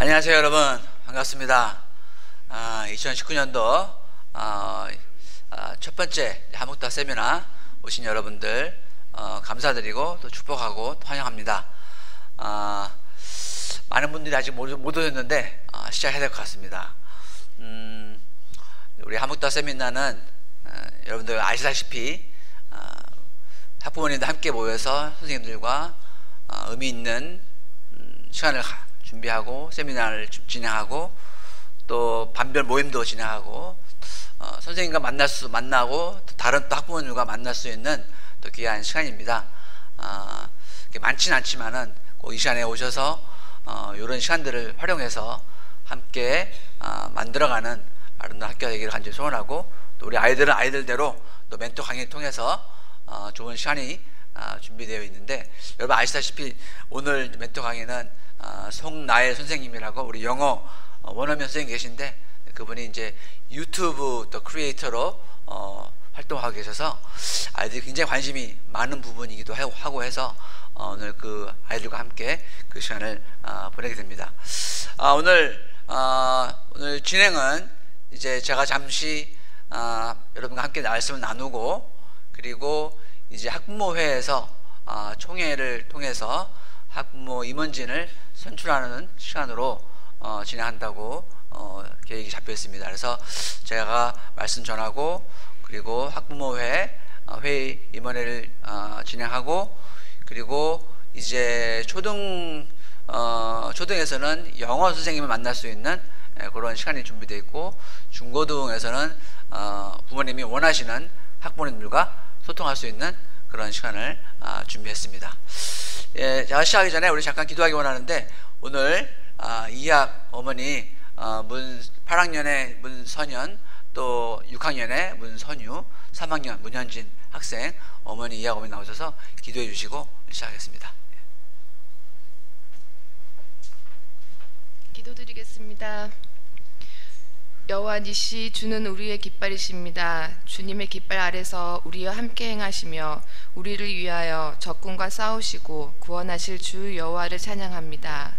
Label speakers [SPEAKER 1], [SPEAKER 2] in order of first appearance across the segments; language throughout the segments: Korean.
[SPEAKER 1] 안녕하세요 여러분, 반갑습니다. 2019년도 첫 번째 한묵다 세미나 오신 여러분들 감사드리고 또 축복하고 또 환영합니다. 많은 분들이 아직 못 오셨는데 시작해야 될 것 같습니다. 우리 한묵다 세미나는 여러분들 아시다시피 학부모님들 함께 모여서 선생님들과 의미 있는 시간을 준비하고 세미나를 진행하고 또 반별 모임도 진행하고 선생님과 만나고 또 다른 또 학부모님과 만날 수 있는 또 귀한 시간입니다. 많지는 않지만은 꼭 이 시간에 오셔서 이런 시간들을 활용해서 함께 만들어가는 아름다운 학교가 되기를 간절히 소원하고, 또 우리 아이들은 아이들대로 또 멘토 강의를 통해서 좋은 시간이 준비되어 있는데, 여러분 아시다시피 오늘 멘토 강의는 송나엘 선생님이라고 우리 영어 원어민 선생님 계신데, 그분이 이제 유튜브 또 크리에이터로 활동하고 계셔서 아이들이 굉장히 관심이 많은 부분이기도 하고 해서 오늘 그 아이들과 함께 그 시간을 보내게 됩니다. 오늘 진행은 이제 제가 잠시 여러분과 함께 말씀을 나누고, 그리고 이제 학부모회에서 총회를 통해서 학부모 임원진을 선출하는 시간으로 진행한다고 계획이 잡혀 있습니다. 그래서 제가 말씀 전하고, 그리고 학부모회 회의 임원회를 진행하고, 그리고 이제 초등에서는 영어 선생님을 만날 수 있는 그런 시간이 준비되어 있고, 중고등에서는 부모님이 원하시는 학부모님들과 소통할 수 있는 그런 시간을 준비했습니다. 제가 시작하기 전에 우리 잠깐 기도하기 원하는데, 오늘 이학 어머니 8학년의 문선현, 또 6학년의 문선유, 3학년 문현진 학생 어머니 이학 어머니 나오셔서 기도해 주시고 시작하겠습니다.
[SPEAKER 2] 기도드리겠습니다. 여호와 니시, 주는 우리의 깃발이십니다. 주님의 깃발 아래서 우리와 함께 행하시며 우리를 위하여 적군과 싸우시고 구원하실 주 여호와를 찬양합니다.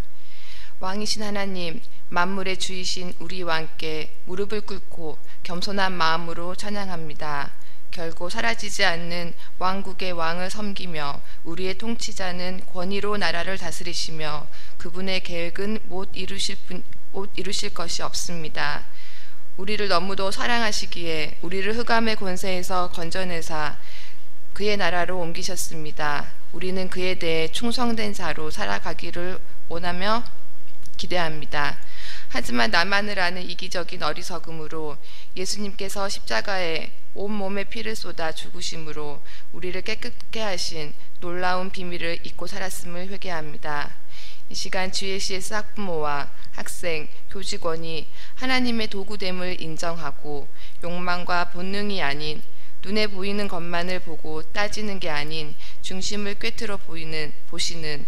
[SPEAKER 2] 왕이신 하나님, 만물의 주이신 우리 왕께 무릎을 꿇고 겸손한 마음으로 찬양합니다. 결코 사라지지 않는 왕국의 왕을 섬기며 우리의 통치자는 권위로 나라를 다스리시며 그분의 계획은 못 이루실 것이 없습니다. 우리를 너무도 사랑하시기에 우리를 흑암의 권세에서 건져내사 그의 나라로 옮기셨습니다. 우리는 그에 대해 충성된 자로 살아가기를 원하며 기대합니다. 하지만 나만을 아는 이기적인 어리석음으로 예수님께서 십자가에 온몸에 피를 쏟아 죽으심으로 우리를 깨끗게 하신 놀라운 비밀을 잊고 살았음을 회개합니다. 이 시간 GLCS 학부모와 학생, 교직원이 하나님의 도구됨을 인정하고 욕망과 본능이 아닌 눈에 보이는 것만을 보고 따지는 게 아닌 중심을 꿰뚫어 보시는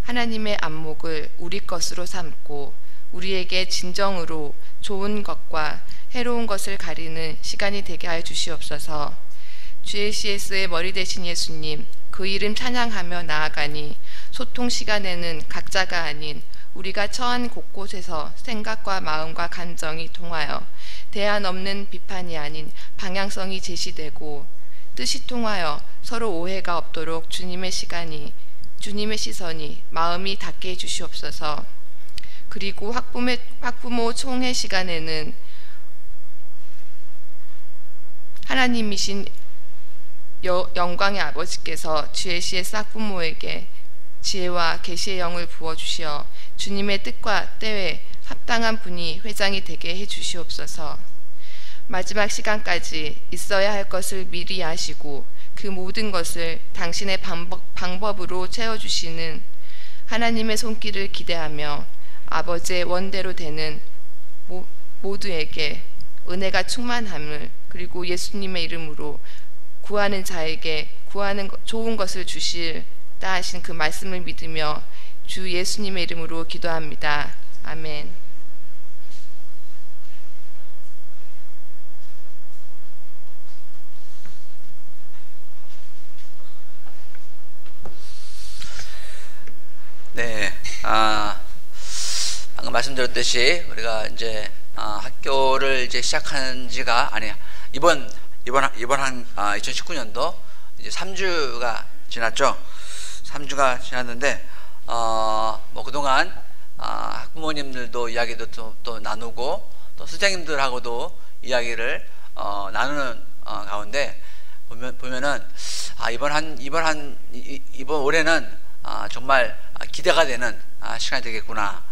[SPEAKER 2] 하나님의 안목을 우리 것으로 삼고 우리에게 진정으로 좋은 것과 해로운 것을 가리는 시간이 되게 하여 주시옵소서. GLCS의 머리 되신 예수님, 그 이름 찬양하며 나아가니 소통 시간에는 각자가 아닌 우리가 처한 곳곳에서 생각과 마음과 감정이 통하여 대안 없는 비판이 아닌 방향성이 제시되고 뜻이 통하여 서로 오해가 없도록 주님의 시선이 마음이 닿게 해주시옵소서. 그리고 학부모 총회 시간에는 하나님이신 영광의 아버지께서 GLCS 학부모에게 지혜와 계시의 영을 부어주시어 주님의 뜻과 때에 합당한 분이 회장이 되게 해주시옵소서. 마지막 시간까지 있어야 할 것을 미리 아시고 그 모든 것을 당신의 방법으로 채워주시는 하나님의 손길을 기대하며 아버지의 원대로 되는 모두에게 은혜가 충만함을, 그리고 예수님의 이름으로 구하는 자에게 구하는 좋은 것을 주실다 하신 그 말씀을 믿으며 주 예수님의 이름으로 기도합니다. 아멘.
[SPEAKER 1] 네, 말씀드렸듯이 우리가 이제 학교를 이제 시작한 지가 이번 한 2019년도 이제 3주가 지났죠. 3주가 지났는데 뭐 그동안 학부모님들도 이야기도 또 나누고 또 선생님들하고도 이야기를 나누는 가운데 보면은 이번 올해는 정말 기대가 되는 시간이 되겠구나.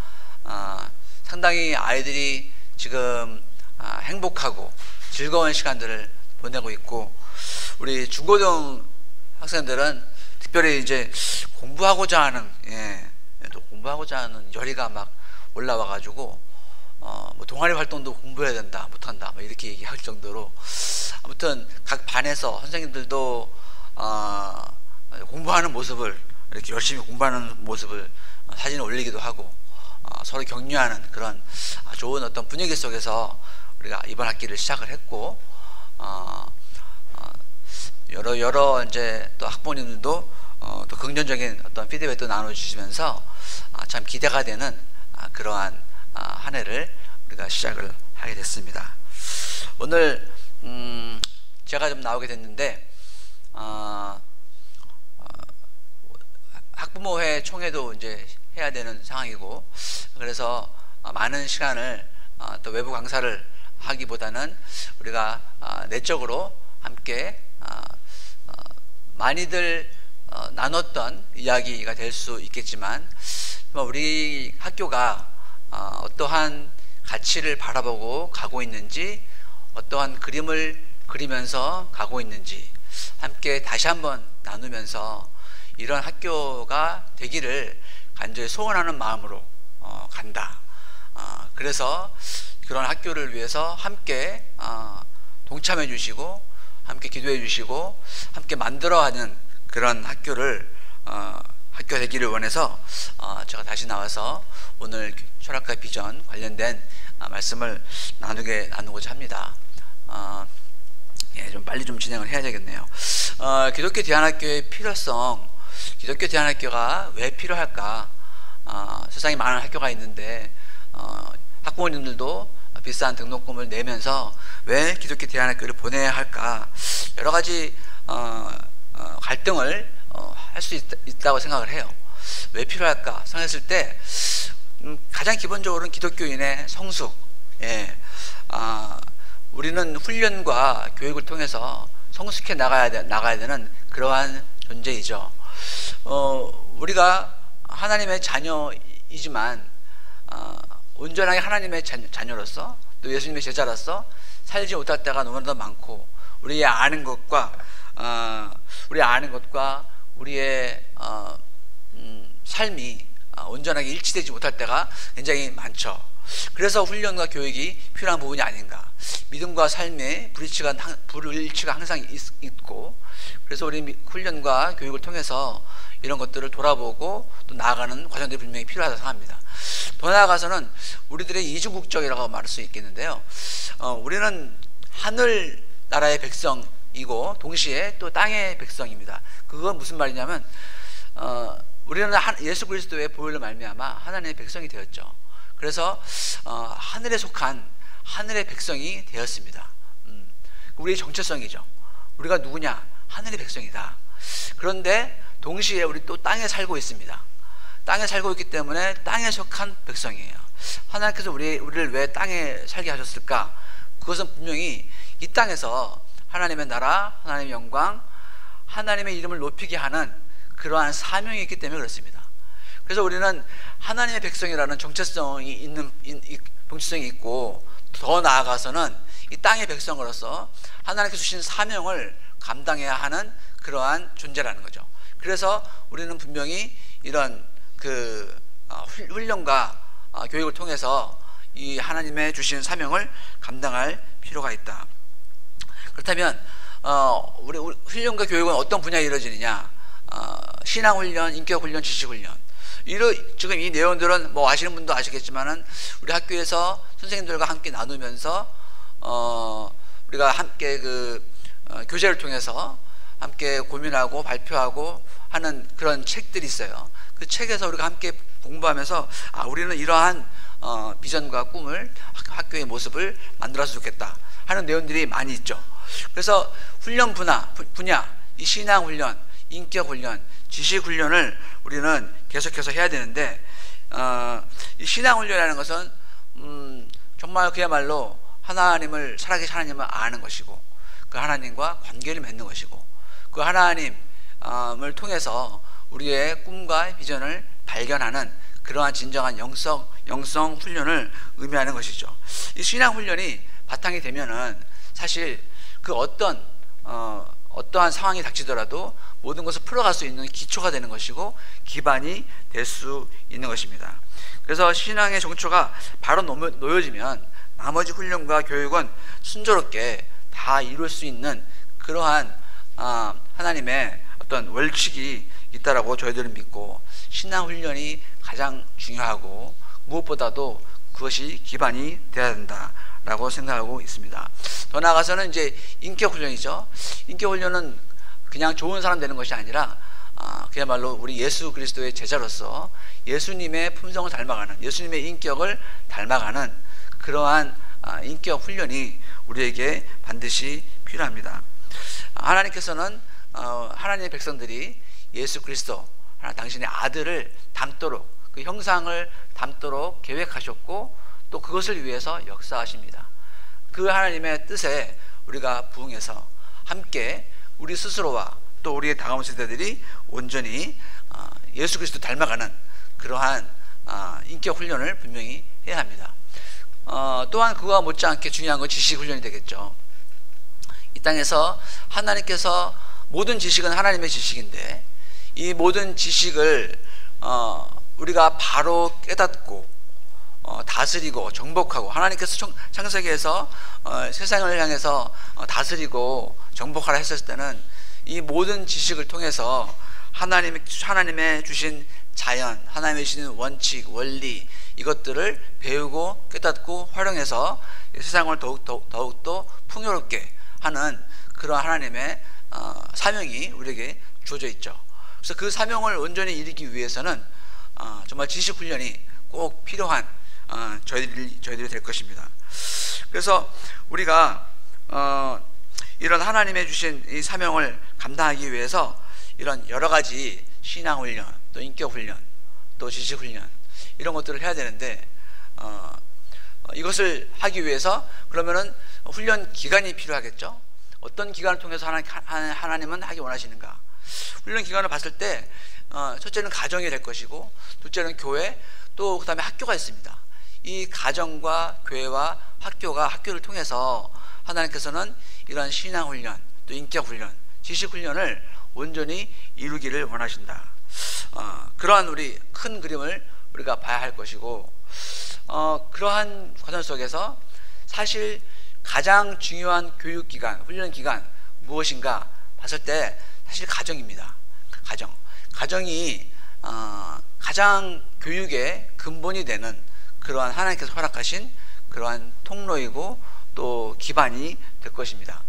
[SPEAKER 1] 상당히 아이들이 지금 행복하고 즐거운 시간들을 보내고 있고, 우리 중고등 학생들은 특별히 이제 공부하고자 하는 또 공부하고자 하는 열의가 막 올라와 가지고 뭐 동아리 활동도 공부해야 된다, 못한다, 뭐 이렇게 얘기할 정도로, 아무튼 각 반에서 선생님들도 공부하는 모습을, 이렇게 열심히 공부하는 모습을 사진에 올리기도 하고 서로 격려하는 그런 좋은 어떤 분위기 속에서 우리가 이번 학기를 시작을 했고, 여러 이제 또 학부모님들도 또 긍정적인 어떤 피드백도 나눠주시면서 참 기대가 되는 그러한 한 해를 우리가 시작을 하게 됐습니다. 오늘 제가 좀 나오게 됐는데 학부모회 총회도 이제 해야 되는 상황이고, 그래서 많은 시간을 또 외부 강사를 하기보다는 우리가 내적으로 함께 많이들 나눴던 이야기가 될 수 있겠지만, 우리 학교가 어떠한 가치를 바라보고 가고 있는지, 어떠한 그림을 그리면서 가고 있는지 함께 다시 한번 나누면서 이런 학교가 되기를 간절히 소원하는 마음으로 간다. 그래서 그런 학교를 위해서 함께 동참해 주시고 함께 기도해 주시고 함께 만들어가는 그런 학교가 되기를 원해서 제가 다시 나와서 오늘 철학과 비전 관련된 말씀을 나누고자 합니다. 좀 빨리 좀 진행을 해야 되겠네요. 기독교 대안학교의 필요성, 기독교 대안학교가 왜 필요할까? 세상에 많은 학교가 있는데 학부모님들도 비싼 등록금을 내면서 왜 기독교 대안학교를 보내야 할까? 여러 가지 갈등을 할 수 있다고 생각을 해요. 왜 필요할까 생각했을 때 가장 기본적으로는 기독교인의 성숙, 우리는 훈련과 교육을 통해서 성숙해 나가야 되는 그러한 존재이죠. 우리가 하나님의 자녀이지만 온전하게 하나님의 자녀로서 또 예수님의 제자로서 살지 못할 때가 너무나도 많고, 우리의 아는 것과 우리의 삶이 온전하게 일치되지 못할 때가 굉장히 많죠. 그래서 훈련과 교육이 필요한 부분이 아닌가. 믿음과 삶의 불일치가 항상 있고, 그래서 우리 훈련과 교육을 통해서 이런 것들을 돌아보고 또 나아가는 과정들이 분명히 필요하다고 생각합니다. 더 나아가서는 우리들의 이주국적이라고 말할 수 있겠는데요. 우리는 하늘 나라의 백성이고 동시에 또 땅의 백성입니다. 그건 무슨 말이냐면 우리는 예수 그리스도의 보혈로 말미암아 하나님의 백성이 되었죠. 그래서 하늘에 속한 하늘의 백성이 되었습니다. 우리의 정체성이죠. 우리가 누구냐? 하늘의 백성이다. 그런데 동시에 우리 또 땅에 살고 있습니다. 땅에 살고 있기 때문에 땅에 속한 백성이에요. 하나님께서 우리를 왜 땅에 살게 하셨을까? 그것은 분명히 이 땅에서 하나님의 나라, 하나님의 영광, 하나님의 이름을 높이게 하는 그러한 사명이 있기 때문에 그렇습니다. 그래서 우리는 하나님의 백성이라는 정체성이 있고, 더 나아가서는 이 땅의 백성으로서 하나님께서 주신 사명을 감당해야 하는 그러한 존재라는 거죠. 그래서 우리는 분명히 이런 훈련과 교육을 통해서 이 하나님의 주신 사명을 감당할 필요가 있다. 그렇다면 우리 훈련과 교육은 어떤 분야에 이루어지느냐? 신앙훈련, 인격훈련, 지식훈련. 지금 이 내용들은 뭐 아시는 분도 아시겠지만은 우리 학교에서 선생님들과 함께 나누면서 우리가 함께 교재를 통해서 함께 고민하고 발표하고 하는 그런 책들이 있어요. 그 책에서 우리가 함께 공부하면서 우리는 이러한 비전과 꿈을 학교의 모습을 만들었으면 좋겠다 하는 내용들이 많이 있죠. 그래서 훈련 분야, 이 신앙 훈련, 인격 훈련, 지식 훈련을 우리는 계속해서 해야 되는데, 이 신앙 훈련이라는 것은 정말 그야말로 하나님을, 살아계신 하나님을 아는 것이고, 그 하나님과 관계를 맺는 것이고, 그 하나님을 통해서 우리의 꿈과 비전을 발견하는 그러한 진정한 영성 훈련을 의미하는 것이죠. 이 신앙 훈련이 바탕이 되면은 사실 그 어떠한 상황이 닥치더라도 모든 것을 풀어갈 수 있는 기초가 되는 것이고 기반이 될 수 있는 것입니다. 그래서 신앙의 정초가 바로 놓여지면 나머지 훈련과 교육은 순조롭게 다 이룰 수 있는 그러한 하나님의 어떤 원칙이 있다라고 저희들은 믿고, 신앙 훈련이 가장 중요하고 무엇보다도 그것이 기반이 되어야 된다라고 생각하고 있습니다. 더 나아가서는 이제 인격 훈련이죠. 인격 훈련은 그냥 좋은 사람 되는 것이 아니라 그야말로 우리 예수 그리스도의 제자로서 예수님의 품성을 닮아가는, 예수님의 인격을 닮아가는 그러한 인격 훈련이 우리에게 반드시 필요합니다. 하나님께서는 하나님의 백성들이 예수 그리스도, 당신의 아들을 닮도록, 그 형상을 닮도록 계획하셨고 또 그것을 위해서 역사하십니다. 그 하나님의 뜻에 우리가 부응해서 함께 우리 스스로와 또 우리의 다가온 세대들이 온전히 예수 그리스도 닮아가는 그러한 인격 훈련을 분명히 해야 합니다. 또한 그와 못지않게 중요한 건 지식 훈련이 되겠죠. 이 땅에서 하나님께서, 모든 지식은 하나님의 지식인데 이 모든 지식을 우리가 바로 깨닫고 다스리고 정복하고, 하나님께서 창세기에서 세상을 향해서 다스리고 정복하라 했을 때는 이 모든 지식을 통해서 하나님의 주신 자연, 하나님의 주신 원칙, 원리, 이것들을 배우고 깨닫고 활용해서 세상을 더욱더 풍요롭게 하는 그런 하나님의 사명이 우리에게 주어져 있죠. 그래서 그 사명을 온전히 이루기 위해서는 정말 지식 훈련이 꼭 필요한 저희들이 될 것입니다. 그래서 우리가 이런 하나님의 주신 이 사명을 감당하기 위해서 이런 여러 가지 신앙 훈련, 또 인격 훈련, 또 지식 훈련, 이런 것들을 해야 되는데, 이것을 하기 위해서 그러면은 훈련 기간이 필요하겠죠. 어떤 기간을 통해서 하나님은 하기 원하시는가? 훈련 기간을 봤을 때 첫째는 가정이 될 것이고, 둘째는 교회, 또 그 다음에 학교가 있습니다. 이 가정과 교회와 학교를 통해서 하나님께서는 이러한 신앙 훈련, 또 인격 훈련, 지식 훈련을 온전히 이루기를 원하신다. 그러한 우리 큰 그림을 우리가 봐야 할 것이고, 그러한 과정 속에서 사실 가장 중요한 교육기관, 훈련기관 무엇인가 봤을 때 사실 가정입니다. 가정이 가장 교육의 근본이 되는 그러한 하나님께서 허락하신 그러한 통로이고 또 기반이 될 것입니다.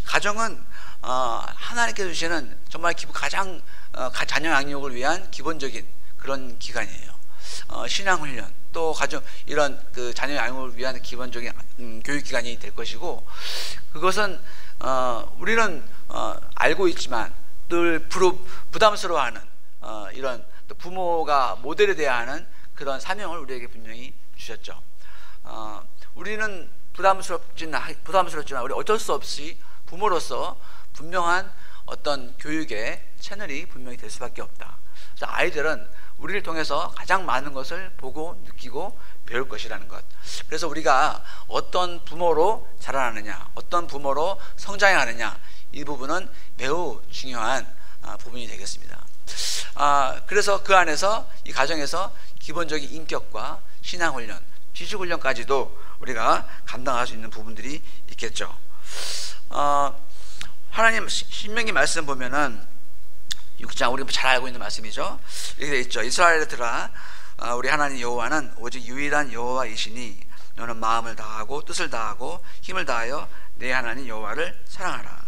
[SPEAKER 1] 가정은 하나님께서 주시는 정말 가장 자녀 양육을 위한 기본적인 그런 기관이에요. 신앙훈련, 또 가정, 이런 그 자녀 양육을 위한 기본적인 교육기관이 될 것이고, 그것은 우리는 알고 있지만 늘 부담스러워하는 이런 또 부모가 모델이 되어야 하는 그런 사명을 우리에게 분명히 주셨죠. 우리는 부담스럽지만 우리 어쩔 수 없이 부모로서 분명한 어떤 교육의 채널이 분명히 될 수밖에 없다. 그래서 아이들은 우리를 통해서 가장 많은 것을 보고 느끼고 배울 것이라는 것. 그래서 우리가 어떤 부모로 자라나느냐, 어떤 부모로 성장하느냐, 이 부분은 매우 중요한 부분이 되겠습니다. 그래서 그 안에서, 이 가정에서 기본적인 인격과 신앙훈련, 지식훈련까지도 우리가 감당할 수 있는 부분들이 있겠죠. 하나님 신명기 말씀 보면은 6장, 우리 잘 알고 있는 말씀이죠. 이렇게 되어 있죠. 이스라엘들아, 우리 하나님 여호와는 오직 유일한 여호와이시니 너는 마음을 다하고 뜻을 다하고 힘을 다하여 내 하나님 여호와를 사랑하라.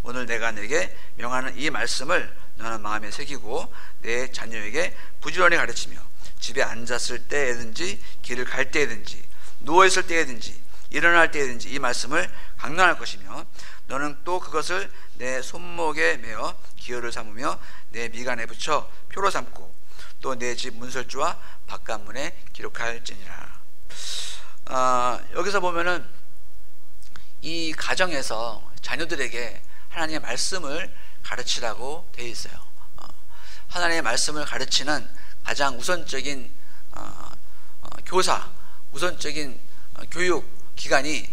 [SPEAKER 1] 오늘 내가 내게 명하는 이 말씀을 너는 마음에 새기고 내 자녀에게 부지런히 가르치며 집에 앉았을 때든지 길을 갈 때든지 누워있을 때든지 일어날 때든지 이 말씀을 강론할 것이며 너는 또 그것을 내 손목에 메어 기호를 삼으며 내 미간에 붙여 표로 삼고 또 내 집 문설주와 바깥문에 기록할지니라. 여기서 보면은 이 가정에서 자녀들에게 하나님의 말씀을 가르치라고 되어 있어요. 하나님의 말씀을 가르치는 가장 우선적인 교사, 우선적인 교육 기관이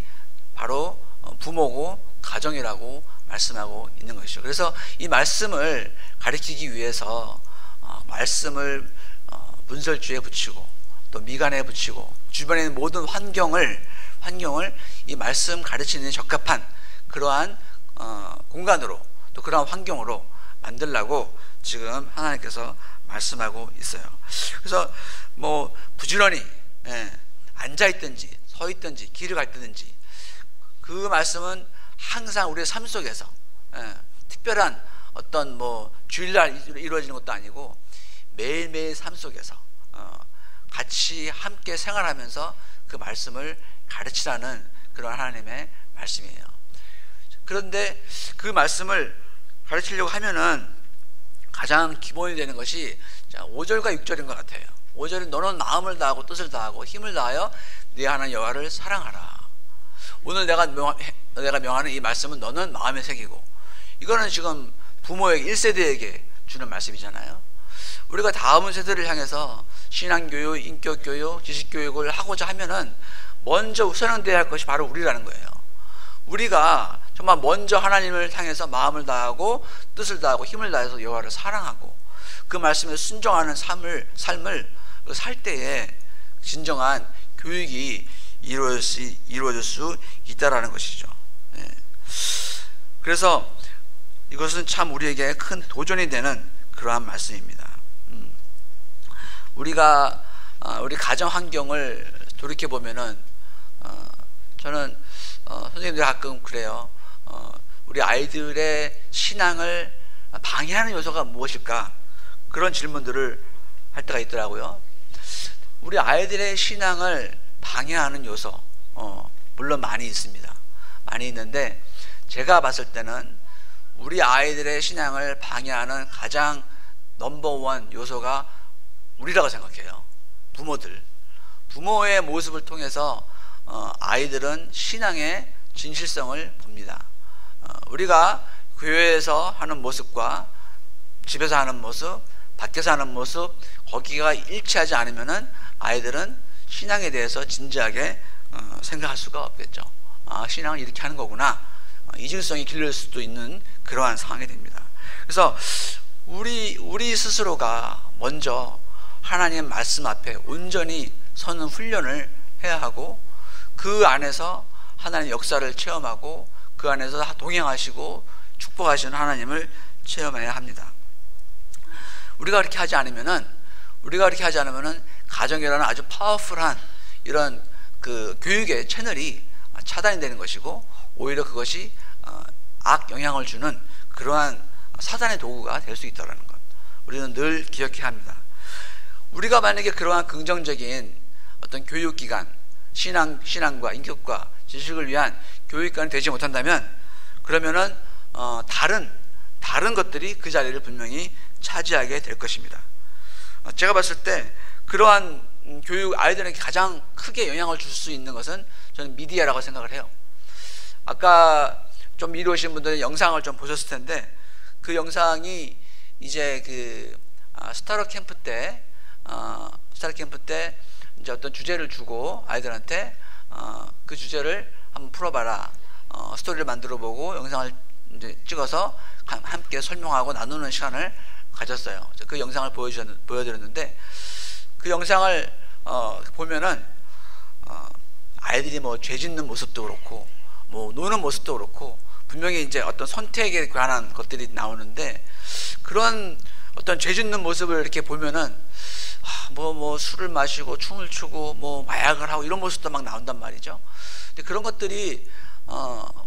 [SPEAKER 1] 바로 부모고 가정이라고 말씀하고 있는 것이죠. 그래서 이 말씀을 가르치기 위해서 말씀을 문설주에 붙이고 또 미간에 붙이고 주변에 있는 모든 환경을 이 말씀 가르치는 데 적합한 그러한 공간으로 또 그러한 환경으로 만들라고 지금 하나님께서 말씀하고 있어요. 그래서 뭐 부지런히 앉아 있든지 서 있든지 길을 갈 때든지 그 말씀은 항상 우리의 삶 속에서 특별한 어떤 뭐 주일날 이루어지는 것도 아니고 매일매일 삶 속에서 같이 함께 생활하면서 그 말씀을 가르치라는 그런 하나님의 말씀이에요. 그런데 그 말씀을 가르치려고 하면은 가장 기본이 되는 것이 5절과 6절인 것 같아요. 5절은 너는 마음을 다하고 뜻을 다하고 힘을 다하여 네 하나님 여호와를 사랑하라. 오늘 내가 명하는 이 말씀은 너는 마음에 새기고, 이거는 지금 부모에게 1세대에게 주는 말씀이잖아요. 우리가 다음 세대를 향해서 신앙교육, 인격교육, 지식교육을 하고자 하면은 먼저 우선돼야 할 것이 바로 우리라는 거예요. 우리가 정말 먼저 하나님을 향해서 마음을 다하고 뜻을 다하고 힘을 다해서 여호와를 사랑하고 그 말씀에 순종하는 삶을 살 때에 진정한 교육이 이루어질 수 있다라는 것이죠. 그래서 이것은 참 우리에게 큰 도전이 되는 그러한 말씀입니다. 우리가 우리 가정 환경을 돌이켜 보면은 저는 선생님들 가끔 그래요. 우리 아이들의 신앙을 방해하는 요소가 무엇일까? 그런 질문들을 할 때가 있더라고요. 우리 아이들의 신앙을 방해하는 요소, 물론 많이 있습니다. 많이 있는데 제가 봤을 때는 우리 아이들의 신앙을 방해하는 가장 넘버원 요소가 우리라고 생각해요. 부모의 모습을 통해서 아이들은 신앙의 진실성을 봅니다. 우리가 교회에서 하는 모습과 집에서 하는 모습, 밖에서 하는 모습, 거기가 일치하지 않으면은 아이들은 신앙에 대해서 진지하게 생각할 수가 없겠죠. 신앙을 이렇게 하는 거구나. 이중성이 길러질 수도 있는 그러한 상황이 됩니다. 그래서 우리 스스로가 먼저 하나님의 말씀 앞에 온전히 서는 훈련을 해야 하고 그 안에서 하나님의 역사를 체험하고 그 안에서 동행하시고 축복하시는 하나님을 체험해야 합니다. 우리가 그렇게 하지 않으면은 가정이라는 아주 파워풀한 이런 그 교육의 채널이 차단이 되는 것이고 오히려 그것이 악 영향을 주는 그러한 사단의 도구가 될 수 있다는 것, 우리는 늘 기억해야 합니다. 우리가 만약에 그러한 긍정적인 어떤 교육기관, 신앙과 인격과 지식을 위한 교육기관이 되지 못한다면 그러면은 다른 것들이 그 자리를 분명히 차지하게 될 것입니다. 제가 봤을 때 그러한 교육 아이들에게 가장 크게 영향을 줄 수 있는 것은 저는 미디어라고 생각을 해요. 아까 좀 미리 오신 분들은 영상을 좀 보셨을 텐데 그 영상이 이제 그 스타러 캠프 때 이제 어떤 주제를 주고 아이들한테 그 주제를 한번 풀어봐라, 스토리를 만들어 보고 영상을 이제 찍어서 함께 설명하고 나누는 시간을 가졌어요. 그 영상을 보여드렸는데 그 영상을 보면은 아이들이 뭐 죄 짓는 모습도 그렇고 뭐 노는 모습도 그렇고 분명히 이제 어떤 선택에 관한 것들이 나오는데 그런 어떤 죄 짓는 모습을 이렇게 보면은 뭐 술을 마시고 춤을 추고 뭐 마약을 하고 이런 모습도 막 나온단 말이죠. 근데 그런 것들이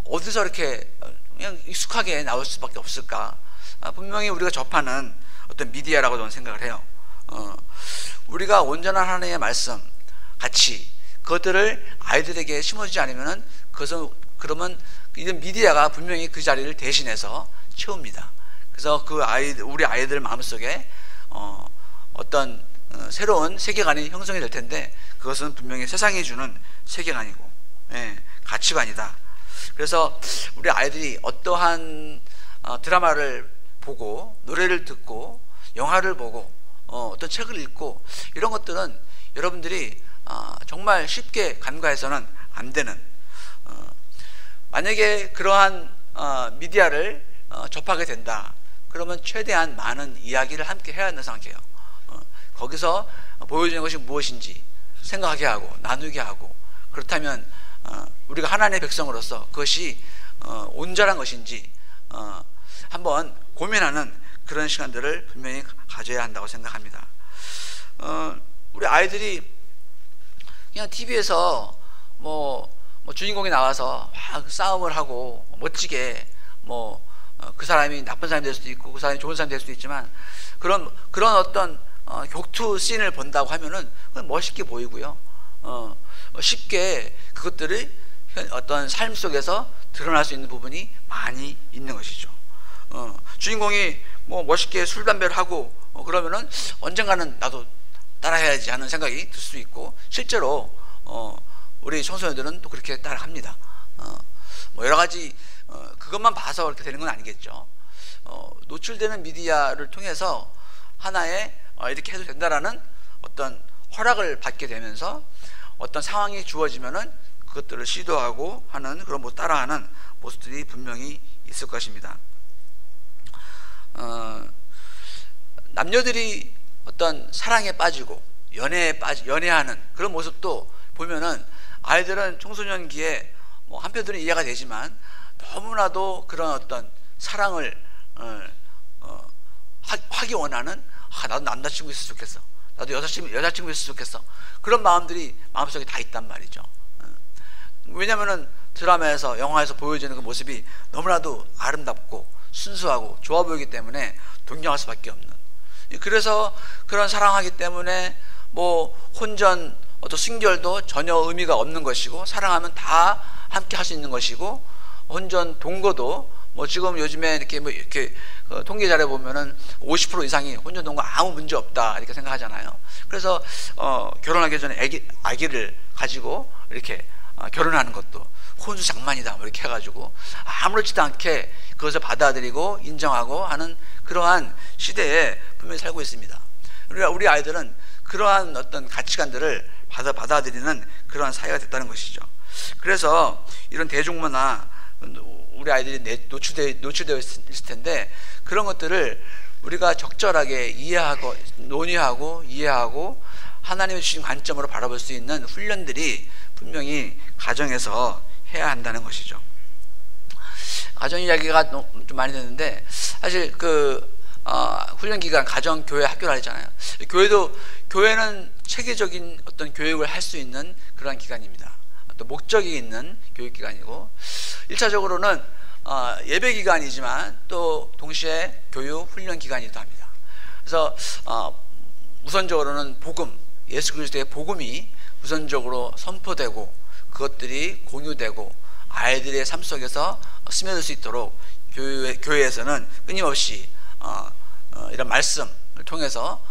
[SPEAKER 1] 어디서 이렇게 그냥 익숙하게 나올 수밖에 없을까? 분명히 우리가 접하는 어떤 미디어라고 저는 생각을 해요. 우리가 온전한 하나님의 말씀, 가치, 그것들을 아이들에게 심어주지 않으면은 그러면 이런 미디어가 분명히 그 자리를 대신해서 채웁니다. 그래서 우리 아이들 마음속에 어떤 새로운 세계관이 형성이 될 텐데, 그것은 분명히 세상이 주는 세계관이고, 가치관이다. 그래서 우리 아이들이 어떠한 드라마를 보고, 노래를 듣고, 영화를 보고, 어떤 책을 읽고, 이런 것들은 여러분들이 정말 쉽게 간과해서는 안 되는, 만약에 그러한 미디어를 접하게 된다, 그러면 최대한 많은 이야기를 함께 해야 한다고 생각해요. 거기서 보여주는 것이 무엇인지 생각하게 하고 나누게 하고, 그렇다면 우리가 하나님의 백성으로서 그것이 온전한 것인지 한번 고민하는 그런 시간들을 분명히 가져야 한다고 생각합니다. 우리 아이들이 그냥 TV에서 뭐 주인공이 나와서 막 싸움을 하고 멋지게 그 사람이 나쁜 사람이 될 수도 있고 그 사람이 좋은 사람이 될 수도 있지만, 그런 어떤 격투 씬을 본다고 하면은 그건 멋있게 보이고요. 쉽게 그것들이 어떤 삶 속에서 드러날 수 있는 부분이 많이 있는 것이죠. 주인공이 멋있게 술 담배를 하고 그러면은 언젠가는 나도 따라해야지 하는 생각이 들 수 있고, 실제로 우리 청소년들은 또 그렇게 따라합니다. 여러 가지 그것만 봐서 그렇게 되는 건 아니겠죠. 노출되는 미디어를 통해서 하나의 이렇게 해도 된다라는 어떤 허락을 받게 되면서 어떤 상황이 주어지면은 그것들을 시도하고 하는 그런 따라하는 모습들이 분명히 있을 것입니다. 남녀들이 어떤 사랑에 빠지고 연애하는 그런 모습도 보면은 아이들은 청소년기에 한편으로는 이해가 되지만, 너무나도 그런 어떤 사랑을 하기 원하는, 나도 남자친구 있었으면 좋겠어, 나도 여자친구 있었으면 좋겠어, 그런 마음들이 마음속에 다 있단 말이죠. 왜냐면은 드라마에서 영화에서 보여지는 그 모습이 너무나도 아름답고 순수하고 좋아 보이기 때문에 동경할 수밖에 없는, 그래서 그런 사랑하기 때문에 혼전 어떤 순결도 전혀 의미가 없는 것이고, 사랑하면 다 함께 할 수 있는 것이고, 혼전 동거도 지금 요즘에 이렇게 통계 자료 보면은 50% 이상이 혼전 동거 아무 문제 없다 이렇게 생각하잖아요. 그래서 결혼하기 전에 아기를 가지고 이렇게 결혼하는 것도 혼수 장만이다 이렇게 해가지고 아무렇지도 않게 그것을 받아들이고 인정하고 하는 그러한 시대에 분명히 살고 있습니다. 우리 아이들은 그러한 어떤 가치관들을 받아들이는 그러한 사회가 됐다는 것이죠. 그래서 이런 대중문화, 우리 아이들이 노출되어 있을 텐데, 그런 것들을 우리가 적절하게 논의하고 이해하고 하나님의 주신 관점으로 바라볼 수 있는 훈련들이 분명히 가정에서 해야 한다는 것이죠. 가정 이야기가 좀 많이 되는데, 사실 훈련 기간, 가정, 교회, 학교라 했잖아요. 교회는 체계적인 어떤 교육을 할 수 있는 그러한 기관입니다. 또 목적이 있는 교육 기관이고, 1차적으로는 예배 기관이지만 또 동시에 교육 훈련 기관이기도 합니다. 그래서 우선적으로는 예수 그리스도의 복음이 우선적으로 선포되고 그것들이 공유되고 아이들의 삶 속에서 스며들 수 있도록 교회에서는 끊임없이 이런 말씀을 통해서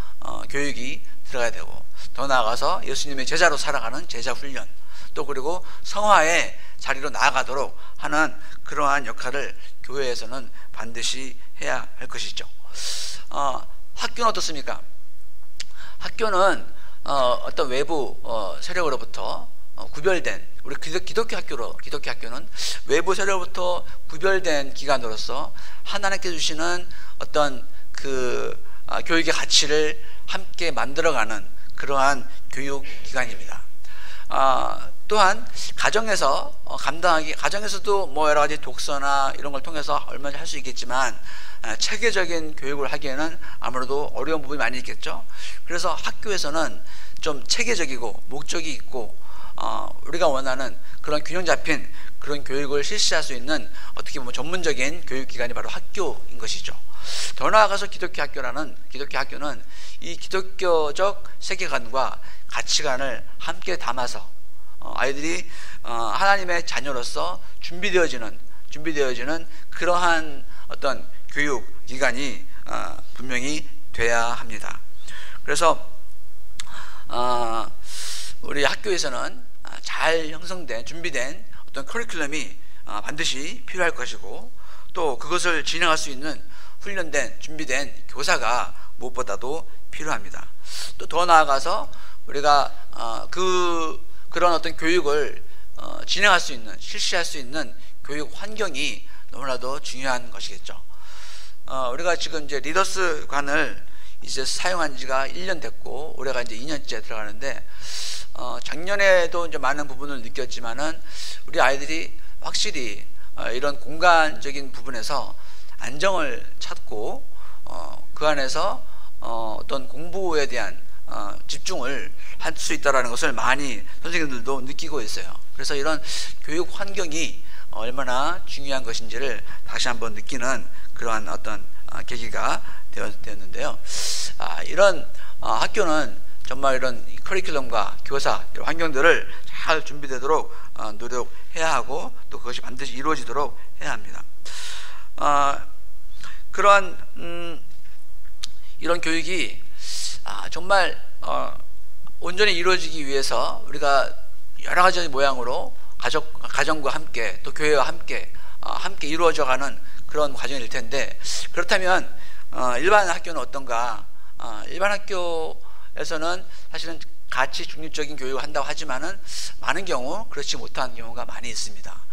[SPEAKER 1] 교육이 들어가야 되고, 더 나아가서 예수님의 제자로 살아가는 제자 훈련, 또 그리고 성화의 자리로 나아가도록 하는 그러한 역할을 교회에서는 반드시 해야 할 것이죠. 학교는 어떻습니까? 학교는 어떤 외부 세력으로부터 구별된, 우리 기독교 학교는 외부 세력으로부터 구별된 기관으로서 하나님께 주시는 어떤 교육의 가치를 함께 만들어가는 그러한 교육 기관입니다. 또한 가정에서 가정에서도 여러 가지 독서나 이런 걸 통해서 얼마나 할 수 있겠지만, 체계적인 교육을 하기에는 아무래도 어려운 부분이 많이 있겠죠. 그래서 학교에서는 좀 체계적이고 목적이 있고 우리가 원하는 그런 균형 잡힌 그런 교육을 실시할 수 있는 어떻게 보면 전문적인 교육기관이 바로 학교인 것이죠. 더 나아가서 기독교 학교는 이 기독교적 세계관과 가치관을 함께 담아서 아이들이 하나님의 자녀로서 준비되어지는 그러한 어떤 교육기관이 분명히 돼야 합니다. 그래서 우리 학교에서는 잘 형성된 준비된 어떤 커리큘럼이 반드시 필요할 것이고, 또 그것을 진행할 수 있는 훈련된 준비된 교사가 무엇보다도 필요합니다. 또 더 나아가서 우리가 그런 어떤 교육을 진행할 수 있는, 실시할 수 있는 교육 환경이 너무나도 중요한 것이겠죠. 우리가 지금 이제 리더스관을 이제 사용한 지가 1년 됐고, 올해가 이제 2년째 들어가는데, 작년에도 이제 많은 부분을 느꼈지만은 우리 아이들이 확실히 이런 공간적인 부분에서 안정을 찾고, 그 안에서 어떤 공부에 대한 집중을 할 수 있다라는 것을 많이 선생님들도 느끼고 있어요. 그래서 이런 교육 환경이 얼마나 중요한 것인지를 다시 한번 느끼는 그러한 어떤 계기가 되었는데요. 이런 학교는 정말 이런 커리큘럼과 교사, 이런 환경들을 잘 준비되도록 노력해야 하고, 또 그것이 반드시 이루어지도록 해야 합니다. 그러한 이런 교육이 정말 온전히 이루어지기 위해서 우리가 여러 가지 모양으로 가정과 함께, 또 교회와 함께 이루어져가는 그런 과정일 텐데, 그렇다면 일반 학교는 어떤가? 일반 학교에서는 사실은 가치 중립적인 교육을 한다고 하지만은 많은 경우 그렇지 못한 경우가 많이 있습니다.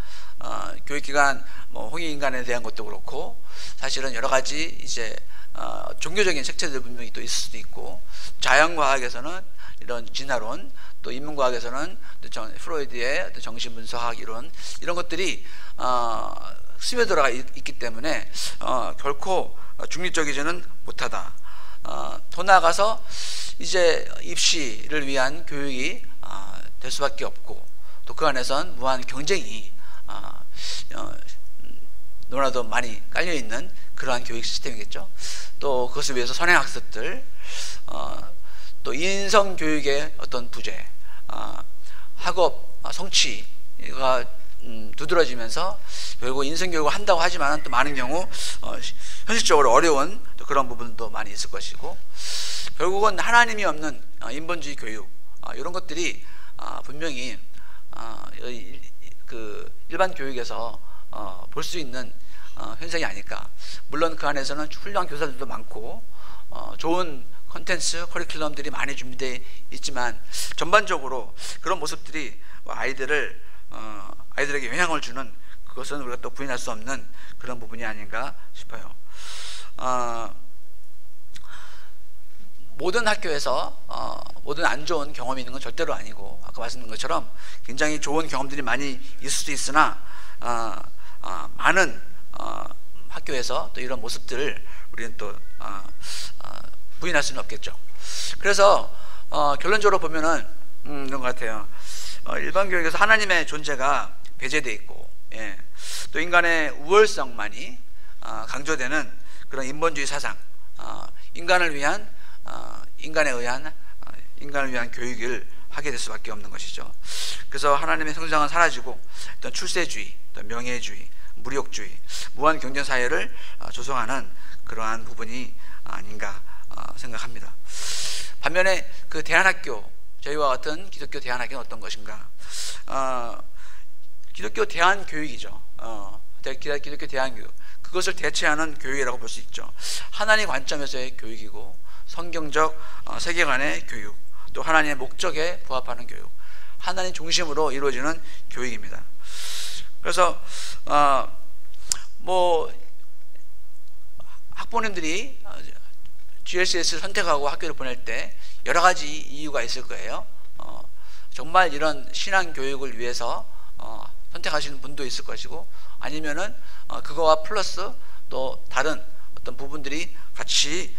[SPEAKER 1] 교육기관 홍익인간에 대한 것도 그렇고, 사실은 여러 가지 이제 종교적인 색채들 분명히 또 있을 수도 있고, 자연과학에서는 이런 진화론, 또 인문과학에서는 프로이드의 정신분석학 이런 것들이 스며들어가 있기 때문에 결코 중립적이지는 못하다. 더 나아가서 이제 입시를 위한 교육이 될 수밖에 없고, 또 그 안에선 무한 경쟁이 너무나도 많이 깔려있는 그러한 교육 시스템이겠죠. 또 그것을 위해서 선행학습들, 또 인성교육의 어떤 부재, 학업 성취가 두드러지면서 결국 인성교육을 한다고 하지만 또 많은 경우 현실적으로 어려운 또 그런 부분도 많이 있을 것이고, 결국은 하나님이 없는 인본주의 교육, 이런 것들이 분명히 그 일반 교육에서 볼 수 있는 현상이 아닐까. 물론 그 안에서는 훌륭한 교사들도 많고 좋은 컨텐츠, 커리큘럼들이 많이 준비되어 있지만, 전반적으로 그런 모습들이 아이들에게 영향을 주는, 그것은 우리가 또 부인할 수 없는 그런 부분이 아닌가 싶어요. 모든 학교에서 모든 안 좋은 경험이 있는 건 절대로 아니고, 아까 말씀드린 것처럼 굉장히 좋은 경험들이 많이 있을 수도 있으나, 많은 학교에서 또 이런 모습들을 우리는 또 부인할 수는 없겠죠. 그래서 결론적으로 보면은 이런 것 같아요. 일반 교육에서 하나님의 존재가 배제되어 있고, 또 인간의 우월성만이 강조되는 그런 인본주의 사상, 인간을 위한 교육을 하게 될 수밖에 없는 것이죠. 그래서 하나님의 성장은 사라지고, 어떤 출세주의, 어떤 명예주의, 무력주의, 무한 경쟁 사회를 조성하는 그러한 부분이 아닌가 생각합니다. 반면에 그 대안학교, 저희와 같은 기독교 대안학교는 어떤 것인가? 기독교 대안교육이죠. 기독교 대안교육, 그것을 대체하는 교육이라고 볼 수 있죠. 하나님 관점에서의 교육이고, 성경적 세계관의 교육, 또 하나님의 목적에 부합하는 교육, 하나님 중심으로 이루어지는 교육입니다. 그래서 학부모님들이 GLCS를 선택하고 학교를 보낼 때 여러 가지 이유가 있을 거예요. 정말 이런 신앙 교육을 위해서 선택하시는 분도 있을 것이고, 아니면은 그거와 플러스 또 다른 어떤 부분들이 같이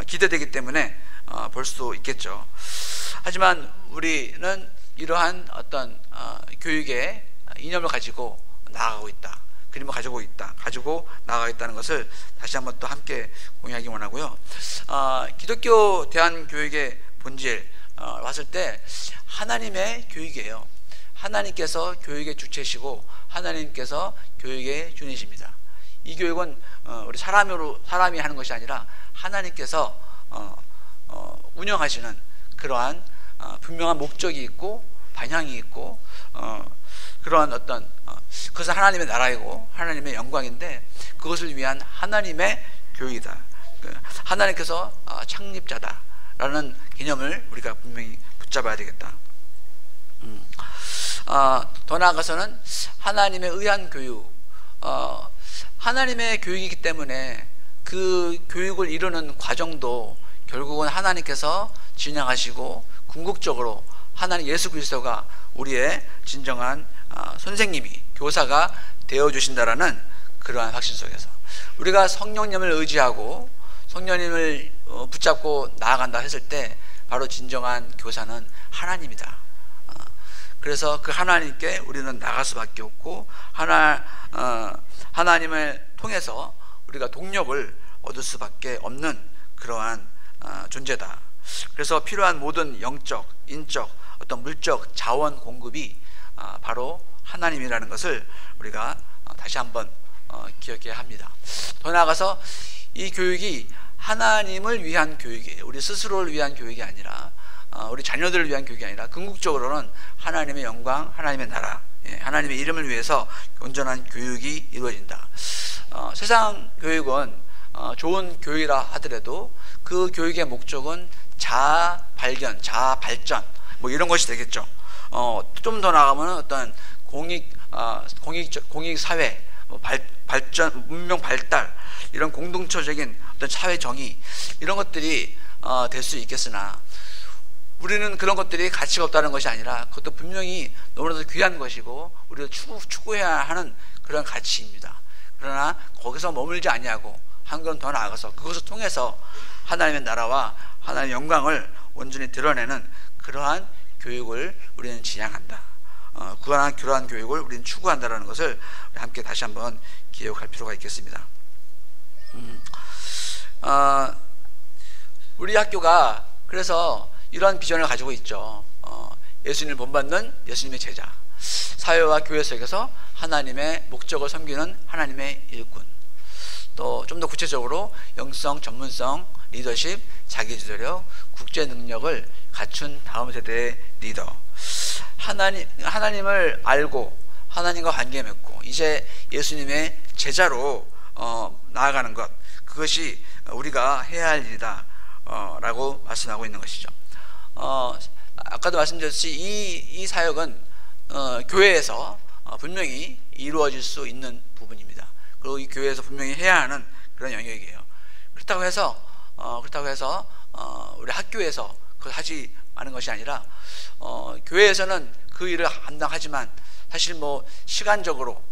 [SPEAKER 1] 기대되기 때문에 볼 수 있겠죠. 하지만 우리는 이러한 어떤 교육의 이념을 가지고 나아가고 있다. 그림을 가지고 나아가고 있다는 것을 다시 한번 또 함께 공유하기 원하고요. 기독교 대한교육의 본질 봤을 때 하나님의 교육이에요. 하나님께서 교육의 주체시고 하나님께서 교육의 주인이십니다. 이 교육은 우리 사람이 하는 것이 아니라 하나님께서 운영하시는 그러한 분명한 목적이 있고 방향이 있고 그러한 어떤 그것은 하나님의 나라이고 하나님의 영광인데 그것을 위한 하나님의 교육이다. 하나님께서 창립자다라는 개념을 우리가 분명히 붙잡아야 되겠다. 더 나아가서는 하나님에 의한 교육, 하나님의 교육이기 때문에 그 교육을 이루는 과정도 결국은 하나님께서 진행하시고 궁극적으로 하나님 예수 그리스도가 우리의 진정한 선생님이 교사가 되어주신다라는 그러한 확신 속에서 우리가 성령님을 의지하고 성령님을 붙잡고 나아간다 했을 때 바로 진정한 교사는 하나님이다. 그래서 그 하나님께 우리는 나갈 수밖에 없고 하나님을 통해서 우리가 동력을 얻을 수밖에 없는 그러한 존재다. 그래서 필요한 모든 영적, 인적, 어떤 물적 자원 공급이 바로 하나님이라는 것을 우리가 다시 한번 기억해야 합니다. 더 나아가서 이 교육이 하나님을 위한 교육이에요. 우리 스스로를 위한 교육이 아니라 우리 자녀들을 위한 교육이 아니라 궁극적으로는 하나님의 영광, 하나님의 나라, 하나님의 이름을 위해서 온전한 교육이 이루어진다. 세상 교육은 좋은 교육이라 하더라도 그 교육의 목적은 자아 발견, 자아 발전 뭐 이런 것이 되겠죠. 좀 더 나아가면 어떤 공익 사회, 발전, 문명 발달 이런 공동체적인 어떤 사회 정의 이런 것들이 될 수 있겠으나 우리는 그런 것들이 가치가 없다는 것이 아니라 그것도 분명히 너무나도 귀한 것이고 우리가 추구해야 하는 그런 가치입니다. 그러나 거기서 머물지 아니하고 한 걸음 더 나아가서 그것을 통해서 하나님의 나라와 하나님의 영광을 온전히 드러내는 그러한 교육을 우리는 지향한다. 그러한 교육을 우리는 추구한다는 것을 함께 다시 한번 기억할 필요가 있겠습니다. 우리 학교가 그래서 이런 비전을 가지고 있죠. 예수님을 본받는 예수님의 제자, 사회와 교회 속에서 하나님의 목적을 섬기는 하나님의 일꾼, 또 좀 더 구체적으로 영성, 전문성, 리더십, 자기주도력, 국제 능력을 갖춘 다음 세대의 리더, 하나님을 알고 하나님과 관계 맺고 이제 예수님의 제자로 나아가는 것, 그것이 우리가 해야 할 일이다 라고 말씀하고 있는 것이죠. 아까도 말씀드렸듯이 이 사역은 교회에서 분명히 이루어질 수 있는 부분입니다. 그리고 이 교회에서 분명히 해야 하는 그런 영역이에요. 그렇다고 해서 우리 학교에서 그걸 하지 않은 것이 아니라 교회에서는 그 일을 감당하지만 사실 뭐 시간적으로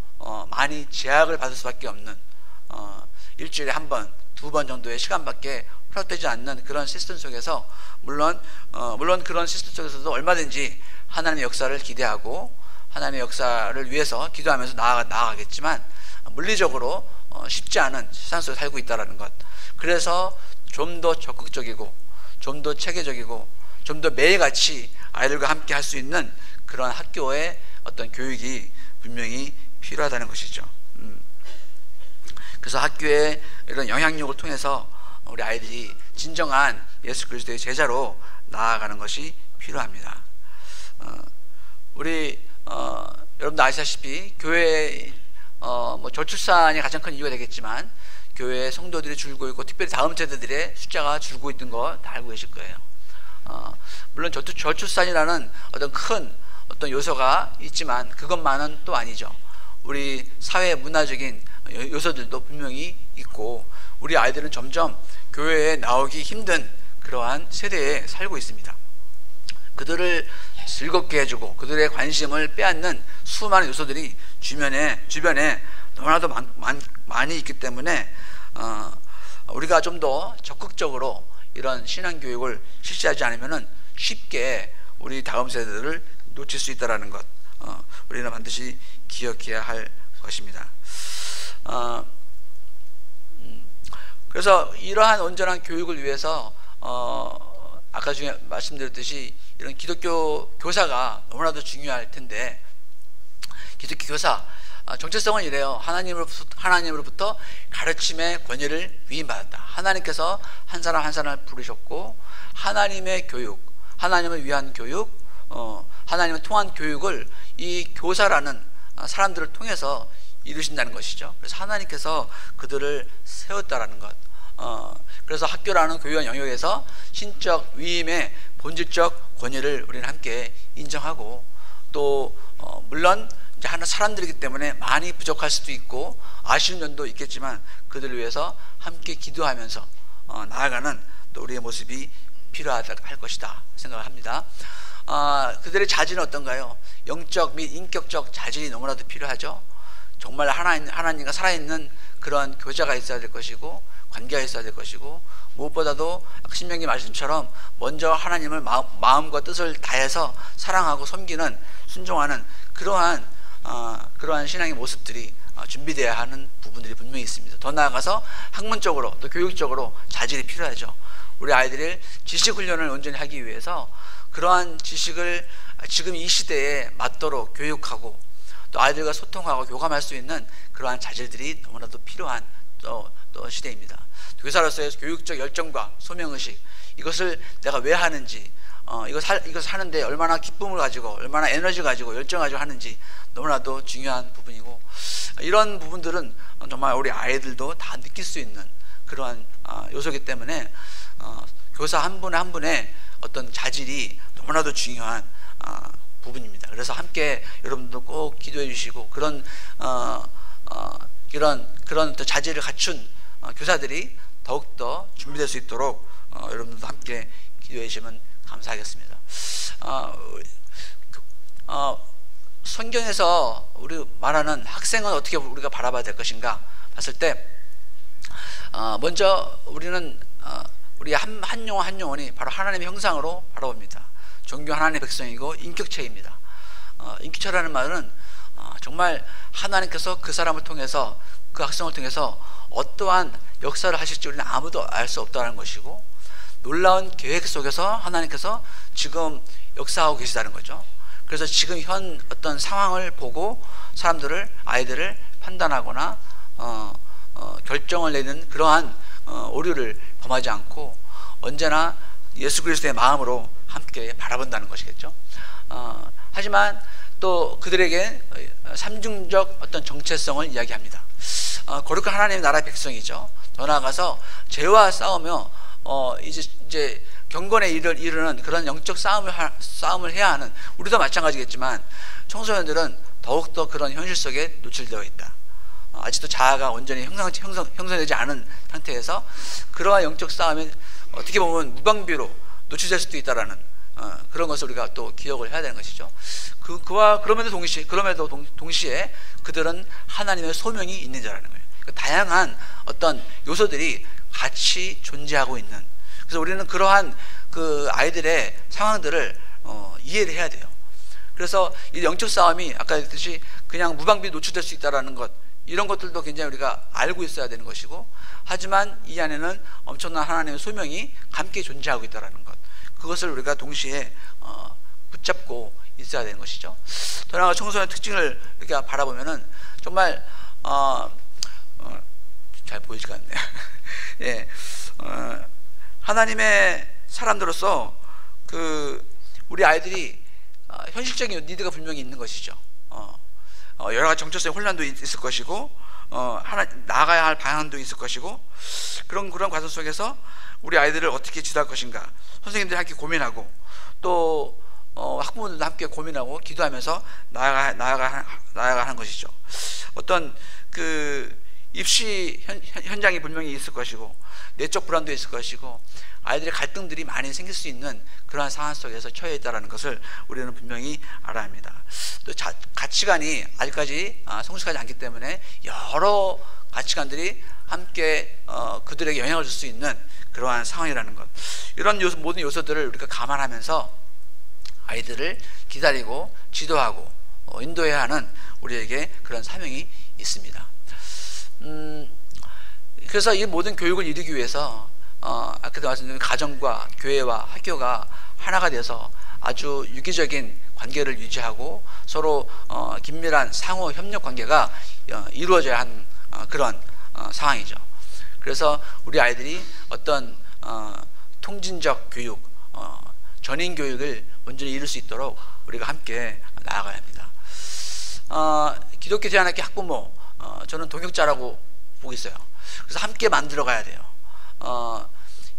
[SPEAKER 1] 많이 제약을 받을 수밖에 없는 일주일에 한 번, 두 번 정도의 시간밖에 허락되지 않는 그런 시스템 속에서 물론 그런 시스템 속에서도 얼마든지 하나님의 역사를 기대하고 하나님의 역사를 위해서 기도하면서 나아가겠지만 물리적으로 쉽지 않은 세상 속에 살고 있다는 것. 그래서 좀 더 적극적이고 좀 더 체계적이고 좀 더 매일같이 아이들과 함께 할 수 있는 그런 학교의 어떤 교육이 분명히 필요하다는 것이죠. 그래서 학교의 이런 영향력을 통해서 우리 아이들이 진정한 예수 그리스도의 제자로 나아가는 것이 필요합니다. 우리 여러분도 아시다시피 교회 뭐 저출산이 가장 큰 이유가 되겠지만 교회 성도들이 줄고 있고 특별히 다음 세대들의 숫자가 줄고 있는 거 다 알고 계실 거예요. 물론 저출산이라는 어떤 큰 어떤 요소가 있지만 그것만은 또 아니죠. 우리 사회 문화적인 요소들도 분명히 있고 우리 아이들은 점점 교회에 나오기 힘든 그러한 세대에 살고 있습니다. 그들을 즐겁게 해주고 그들의 관심을 빼앗는 수많은 요소들이 주변에 너무나도 많이 있기 때문에 우리가 좀 더 적극적으로 이런 신앙교육을 실시하지 않으면 쉽게 우리 다음 세대들을 놓칠 수 있다는 것, 우리는 반드시 기억해야 할 것입니다. 그래서 이러한 온전한 교육을 위해서 아까 중에 말씀드렸듯이 이런 기독교 교사가 너무나도 중요할 텐데, 기독교 교사 정체성은 이래요. 하나님으로부터 가르침의 권위를 위임받았다. 하나님께서 한 사람 한 사람을 부르셨고, 하나님의 교육, 하나님을 위한 교육, 하나님을 통한 교육을 이 교사라는 사람들을 통해서 이루신다는 것이죠. 그래서 하나님께서 그들을 세웠다라는 것. 그래서 학교라는 교육의 영역에서 신적 위임의 본질적 권위를 우리는 함께 인정하고, 또 물론 이제 하나 사람들이기 때문에 많이 부족할 수도 있고 아쉬운 점도 있겠지만, 그들을 위해서 함께 기도하면서 나아가는 또 우리의 모습이 필요하다 할 것이다 생각을 합니다. 그들의 자질은 어떤가요? 영적 및 인격적 자질이 너무나도 필요하죠. 정말 하나님과 살아있는 그런 교제가 있어야 될 것이고, 관계가 있어야 될 것이고, 무엇보다도 신명기 말씀처럼 먼저 하나님을 마음과 뜻을 다해서 사랑하고 섬기는, 순종하는 그러한 신앙의 모습들이 준비되어야 하는 부분들이 분명히 있습니다. 더 나아가서 학문적으로 또 교육적으로 자질이 필요하죠. 우리 아이들의 지식 훈련을 온전히 하기 위해서 그러한 지식을 지금 이 시대에 맞도록 교육하고, 또 아이들과 소통하고 교감할 수 있는 그러한 자질들이 너무나도 필요한 또 시대입니다. 교사로서의 교육적 열정과 소명의식, 이것을 내가 왜 하는지, 이것을 하는데 얼마나 기쁨을 가지고, 얼마나 에너지 가지고, 열정 가지고 하는지 너무나도 중요한 부분이고, 이런 부분들은 정말 우리 아이들도 다 느낄 수 있는 그러한 요소이기 때문에 교사 한 분 한 분의 어떤 자질이 너무나도 중요한 부분입니다. 그래서 함께 여러분도 꼭 기도해 주시고, 그런 또 자질을 갖춘 교사들이 더욱더 준비될 수 있도록 여러분들도 함께 기도해 주시면 감사하겠습니다. 성경에서 우리 말하는 학생은 어떻게 우리가 바라봐야 될 것인가 봤을 때, 먼저 우리는 우리 한 영혼 한 영혼이 바로 하나님의 형상으로 바라봅니다. 존귀한 하나님의 백성이고 인격체입니다. 인격체라는 말은 정말 하나님께서 그 사람을 통해서, 그 학생을 통해서 어떠한 역사를 하실지 우리는 아무도 알 수 없다는 것이고, 놀라운 계획 속에서 하나님께서 지금 역사하고 계시다는 거죠. 그래서 지금 현 어떤 상황을 보고 아이들을 판단하거나 결정을 내는 그러한 오류를 범하지 않고, 언제나 예수 그리스도의 마음으로 함께 바라본다는 것이겠죠. 하지만 또 그들에게 삼중적 어떤 정체성을 이야기합니다. 거룩한 하나님의 나라의 백성이죠. 더 나아가서 죄와 싸우며 이제 경건에 이르는 그런 영적 싸움을 해야 하는, 우리도 마찬가지겠지만 청소년들은 더욱더 그런 현실 속에 노출되어 있다. 아직도 자아가 온전히 형성되지 않은 상태에서 그러한 영적 싸움에 어떻게 보면 무방비로 노출될 수도 있다라는 그런 것을 우리가 또 기억을 해야 되는 것이죠. 그럼에도 동시에 그들은 하나님의 소명이 있는 자라는 거예요. 다양한 어떤 요소들이 같이 존재하고 있는, 그래서 우리는 그러한 그 아이들의 상황들을 이해를 해야 돼요. 그래서 이 영적 싸움이 아까 했듯이 그냥 무방비 노출될 수 있다라는 것, 이런 것들도 굉장히 우리가 알고 있어야 되는 것이고, 하지만 이 안에는 엄청난 하나님의 소명이 함께 존재하고 있다라는 것, 그것을 우리가 동시에 붙잡고 있어야 되는 것이죠. 더 나아가 청소년의 특징을 이렇게 바라보면은 정말 잘 보이지가 않네요. 예, 하나님의 사람들로서 우리 아이들이 현실적인 니드가 분명히 있는 것이죠. 여러 가지 정체성의 혼란도 있을 것이고, 나아가야 할 방향도 있을 것이고, 그런 과정 속에서 우리 아이들을 어떻게 지도할 것인가 선생님들이 함께 고민하고, 또 학부모들도 함께 고민하고 기도하면서 나아가 하는 것이죠. 어떤 입시 현장이 분명히 있을 것이고, 내적 불안도 있을 것이고, 아이들의 갈등들이 많이 생길 수 있는 그러한 상황 속에서 처해 있다는 것을 우리는 분명히 알아야 합니다. 또 가치관이 아직까지 성숙하지 않기 때문에 여러 가치관들이 함께 그들에게 영향을 줄 수 있는 그러한 상황이라는 것, 이런 모든 요소들을 우리가 감안하면서 아이들을 기다리고 지도하고 인도해야 하는 우리에게 그런 사명이 있습니다. 그래서 이 모든 교육을 이루기 위해서 아까도 말씀드린 가정과 교회와 학교가 하나가 돼서 아주 유기적인 관계를 유지하고 서로 긴밀한 상호 협력 관계가 이루어져야 하는 그런 상황이죠. 그래서 우리 아이들이 어떤 통진적 교육, 전인 교육을 온전히 이룰 수 있도록 우리가 함께 나아가야 합니다. 기독교 대안학교 학부모, 저는 동역자라고 보고 있어요. 그래서 함께 만들어 가야 돼요.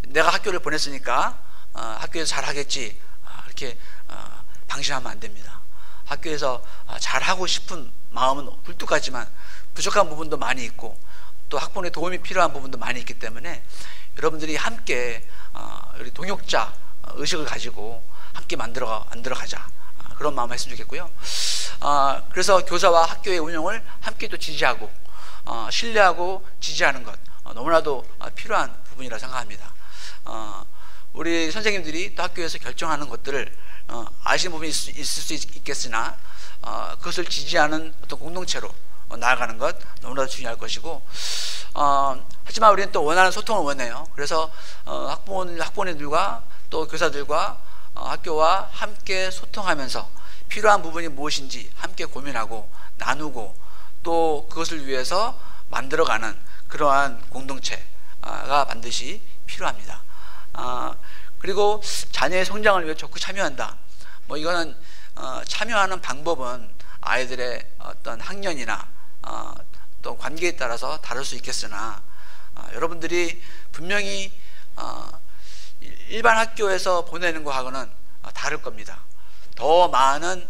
[SPEAKER 1] 내가 학교를 보냈으니까 학교에서 잘하겠지, 이렇게 방심하면 안 됩니다. 학교에서 잘하고 싶은 마음은 굴뚝하지만 부족한 부분도 많이 있고 또 학부모의 도움이 필요한 부분도 많이 있기 때문에 여러분들이 함께 우리 동역자 의식을 가지고 함께 만들어 가자, 그런 마음 했으면 좋겠고요. 그래서 교사와 학교의 운영을 함께 또 지지하고 신뢰하고 지지하는 것 너무나도 필요한 부분이라 생각합니다. 우리 선생님들이 또 학교에서 결정하는 것들을 아시는 부분이 있을 수 있겠으나 그것을 지지하는 어떤 공동체로 나아가는 것 너무나도 중요할 것이고, 하지만 우리는 또 원하는 소통을 원해요. 그래서 학부모님들과 또 교사들과 학교와 함께 소통하면서 필요한 부분이 무엇인지 함께 고민하고 나누고 또 그것을 위해서 만들어가는 그러한 공동체가 반드시 필요합니다. 그리고 자녀의 성장을 위해 적극 참여한다. 이거는 참여하는 방법은 아이들의 어떤 학년이나 또 관계에 따라서 다를 수 있겠으나 여러분들이 분명히 일반 학교에서 보내는 거하고는 다를 겁니다. 더 많은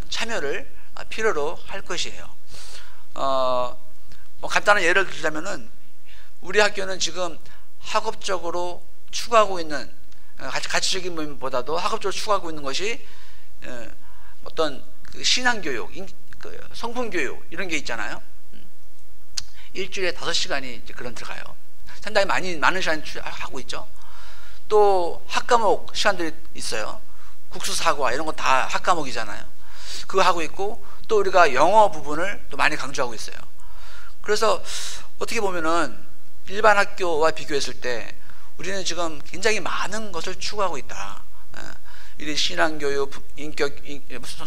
[SPEAKER 1] 참여를 필요로 할 것이에요. 간단한 예를 들자면은 우리 학교는 지금 학업적으로 추구하고 있는, 가치적인 부분보다도 학업적으로 추구하고 있는 것이 어떤 신앙교육, 성품교육 이런 게 있잖아요. 일주일에 5시간이 이제 그런 들어가요. 상당히 많은 시간 하고 있죠. 또 학과목 시간들이 있어요. 국수사과 이런 거 다 학과목이잖아요. 그거 하고 있고 또 우리가 영어 부분을 또 많이 강조하고 있어요. 그래서 어떻게 보면은 일반 학교와 비교했을 때 우리는 지금 굉장히 많은 것을 추구하고 있다. 이 신앙교육,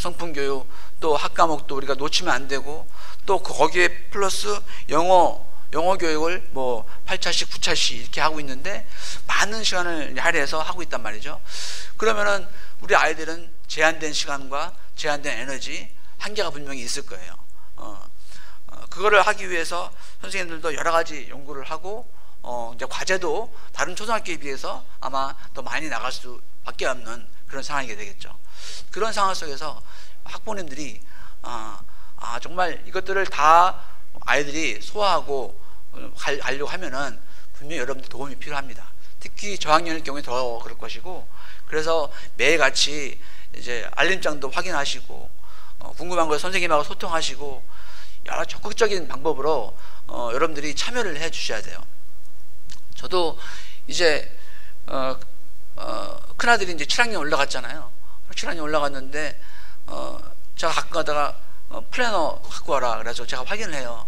[SPEAKER 1] 성품교육, 또 학과목도 우리가 놓치면 안 되고 또 거기에 플러스 영어 교육을 8차씩 9차씩 이렇게 하고 있는데 많은 시간을 할애해서 하고 있단 말이죠. 그러면은 우리 아이들은 제한된 시간과 제한된 에너지, 한계가 분명히 있을 거예요. 그거를 하기 위해서 선생님들도 여러 가지 연구를 하고 이제 과제도 다른 초등학교에 비해서 아마 더 많이 나갈 수밖에 없는 그런 상황이 되겠죠. 그런 상황 속에서 학부모님들이 정말 이것들을 다 아이들이 소화하고 가려고 하면은 분명히 여러분들 도움이 필요합니다. 특히 저학년일 경우에 더 그럴 것이고, 그래서 매일같이 이제 알림장도 확인하시고 궁금한 걸 선생님하고 소통하시고 여러 적극적인 방법으로 여러분들이 참여를 해 주셔야 돼요. 저도 이제 큰아들이 이제 7학년 올라갔잖아요. 7학년 올라갔는데 제가 가끔 가다가 플래너 갖고 와라 그래서 제가 확인을 해요.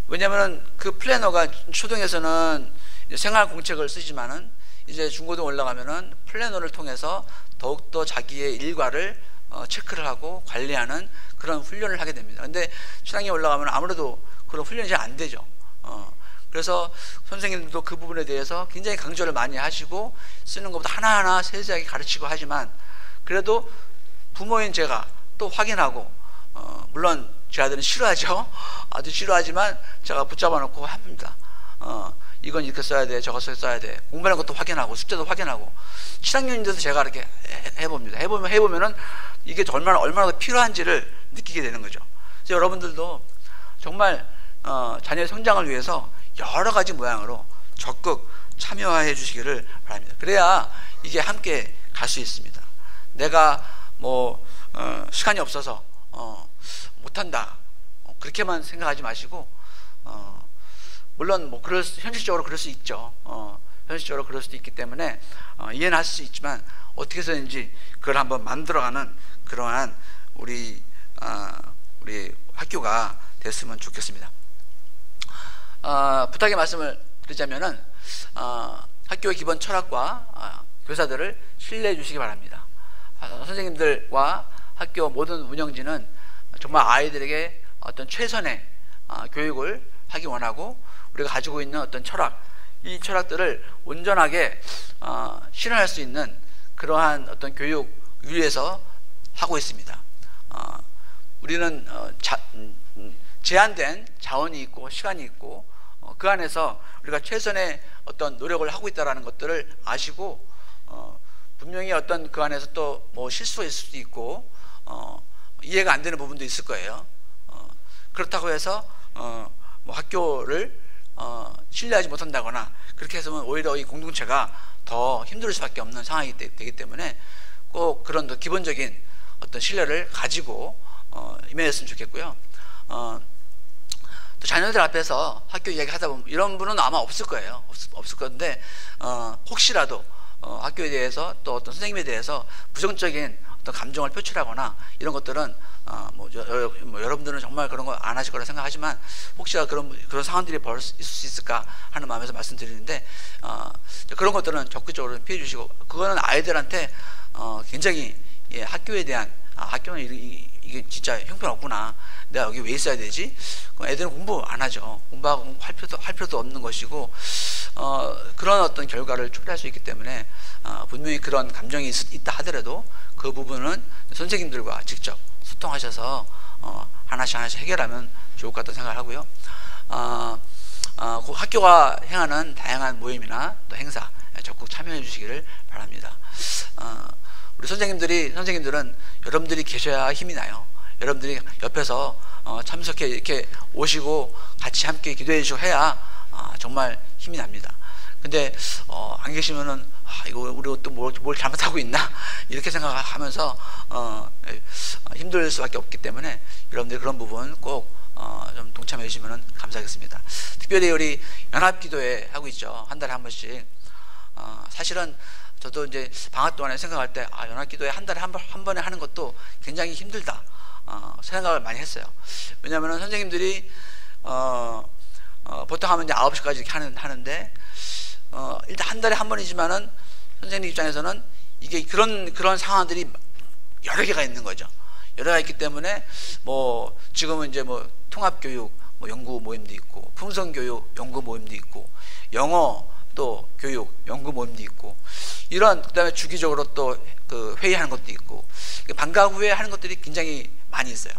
[SPEAKER 1] 왜냐면은 그 플래너가 초등에서는 생활 공책을 쓰지만은 이제 중고등 올라가면은 플래너를 통해서 더욱더 자기의 일과를 체크를 하고 관리하는 그런 훈련을 하게 됩니다. 근데 7학년에 올라가면 아무래도 그런 훈련이 잘 안 되죠. 그래서 선생님들도 그 부분에 대해서 굉장히 강조를 많이 하시고 쓰는 것보다 하나하나 세세하게 가르치고 하지만 그래도 부모인 제가 또 확인하고 물론 제 아들은 싫어하죠. 아주 싫어하지만 제가 붙잡아 놓고 합니다. 이건 이렇게 써야 돼, 저거 써야 돼. 공부하는 것도 확인하고 숙제도 확인하고 7학년인데도 제가 이렇게 해봅니다. 해보면은 이게 얼마나 더 필요한지를 느끼게 되는 거죠. 그래서 여러분들도 정말 자녀의 성장을 위해서 여러 가지 모양으로 적극 참여해 주시기를 바랍니다. 그래야 이게 함께 갈 수 있습니다. 내가 시간이 없어서 못한다 그렇게만 생각하지 마시고 물론 현실적으로 그럴 수 있죠. 현실적으로 그럴 수도 있기 때문에 이해는 할 수 있지만 어떻게 해서든지 그걸 한번 만들어가는 그러한 우리 학교가 됐으면 좋겠습니다. 부탁의 말씀을 드리자면은 학교의 기본 철학과 교사들을 신뢰해 주시기 바랍니다. 선생님들과 학교 모든 운영진은 정말 아이들에게 어떤 최선의 교육을 하기 원하고, 우리가 가지고 있는 어떤 철학, 이 철학들을 온전하게 실현할 수 있는 그러한 어떤 교육 위에서 하고 있습니다. 우리는 제한된 자원이 있고 시간이 있고, 그 안에서 우리가 최선의 어떤 노력을 하고 있다는 것들을 아시고, 분명히 어떤 그 안에서 또 뭐 실수가 있을 수도 있고, 이해가 안 되는 부분도 있을 거예요. 그렇다고 해서 뭐 학교를 신뢰하지 못한다거나 그렇게 해서는 오히려 이 공동체가 더 힘들 수밖에 없는 상황이 되기 때문에 꼭 그런 기본적인 어떤 신뢰를 가지고 임했으면 좋겠고요. 또 자녀들 앞에서 학교 이야기 하다 보면 이런 분은 아마 없을 거예요. 없을 건데 혹시라도 학교에 대해서 또 어떤 선생님에 대해서 부정적인 어떤 감정을 표출하거나 이런 것들은 뭐 여러분들은 정말 그런 거 안 하실 거라 생각하지만, 혹시라도 그런 상황들이 있을 수 있을까 하는 마음에서 말씀드리는데, 그런 것들은 적극적으로 피해 주시고, 그거는 아이들한테 굉장히 학교에 대한 학교는 이게 진짜 형편없구나, 내가 여기 왜 있어야 되지? 애들은 공부 안 하죠. 공부하고 할 필요도 없는 것이고, 그런 어떤 결과를 초래할 수 있기 때문에 분명히 그런 감정이 있다 하더라도 그 부분은 선생님들과 직접 소통하셔서 하나씩 해결하면 좋을 것 같다는 생각을 하고요. 그 학교가 행하는 다양한 모임이나 또 행사 적극 참여해 주시기를 바랍니다. 우리 선생님들은 여러분들이 계셔야 힘이 나요. 여러분들이 옆에서 참석해 이렇게 오시고 같이 함께 기도해 주시고 해야 정말 힘이 납니다. 근데 안 계시면은 이거 우리 또 뭘 잘못하고 있나 이렇게 생각하면서 힘들 수밖에 없기 때문에 여러분들이 그런 부분 꼭 좀 동참해 주시면 감사하겠습니다. 특별히 우리 연합기도회 하고 있죠. 한 달에 한 번씩. 사실은 저도 이제 방학 동안에 생각할 때 연합기도회 한 달에 한 번에 하는 것도 굉장히 힘들다 생각을 많이 했어요. 왜냐하면 선생님들이 보통 하면 이제 9시까지 이렇게 하는데 일단 한 달에 한 번이지만은 선생님 입장에서는 이게 그런 상황들이 여러 개가 있는 거죠. 여러 개가 있기 때문에 뭐 지금은 이제 뭐 통합교육 뭐 연구 모임도 있고, 풍성교육 연구 모임도 있고, 영어 또 교육 연구 모임도 있고, 그다음에 주기적으로 또 그 회의하는 것도 있고, 방과 후에 하는 것들이 굉장히 많이 있어요.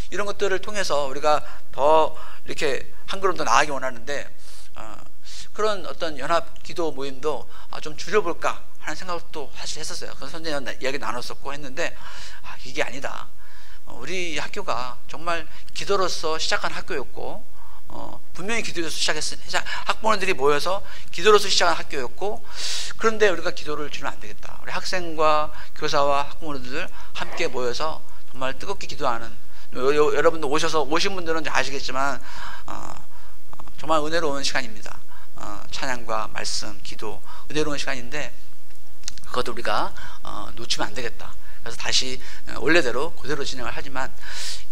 [SPEAKER 1] 이런 것들을 통해서 우리가 더 이렇게 한 걸음 더 나아가기 원하는데, 그런 어떤 연합 기도 모임도 좀 줄여볼까 하는 생각도 사실 했었어요. 그래서 선생님 이야기 나눴었고 했는데 이게 아니다. 우리 학교가 정말 기도로서 시작한 학교였고, 분명히 기도로서 학부모들이 모여서 기도로서 시작한 학교였고, 그런데 우리가 기도를 주면 안 되겠다. 우리 학생과 교사와 학부모들 함께 모여서 정말 뜨겁게 기도하는, 여러분들 오신 분들은 아시겠지만 정말 은혜로운 시간입니다. 찬양과 말씀, 기도, 은혜로운 시간인데 그것도 우리가 놓치면 안 되겠다. 그래서 다시 원래대로 그대로 진행을 하지만,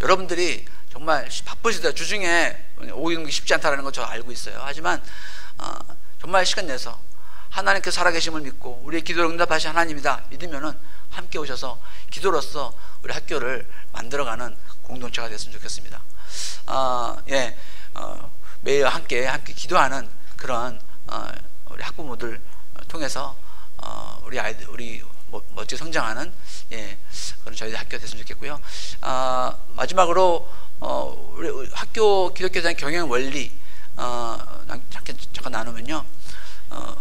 [SPEAKER 1] 여러분들이 정말 바쁘시다, 주중에 오는 게 쉽지 않다는 거 저 알고 있어요. 하지만 정말 시간 내서 하나님께서 살아계심을 믿고 우리의 기도를 응답하신 하나님이다 믿으면은 함께 오셔서 기도로서 우리 학교를 만들어가는 공동체가 됐으면 좋겠습니다. 매일 함께 기도하는 그런 우리 학부모들 통해서 우리 아이들, 우리 멋지게 성장하는 그런 저희 학교 됐으면 좋겠고요. 마지막으로 우리 학교 기독교에 대한 경영 원리 잠깐 나누면요.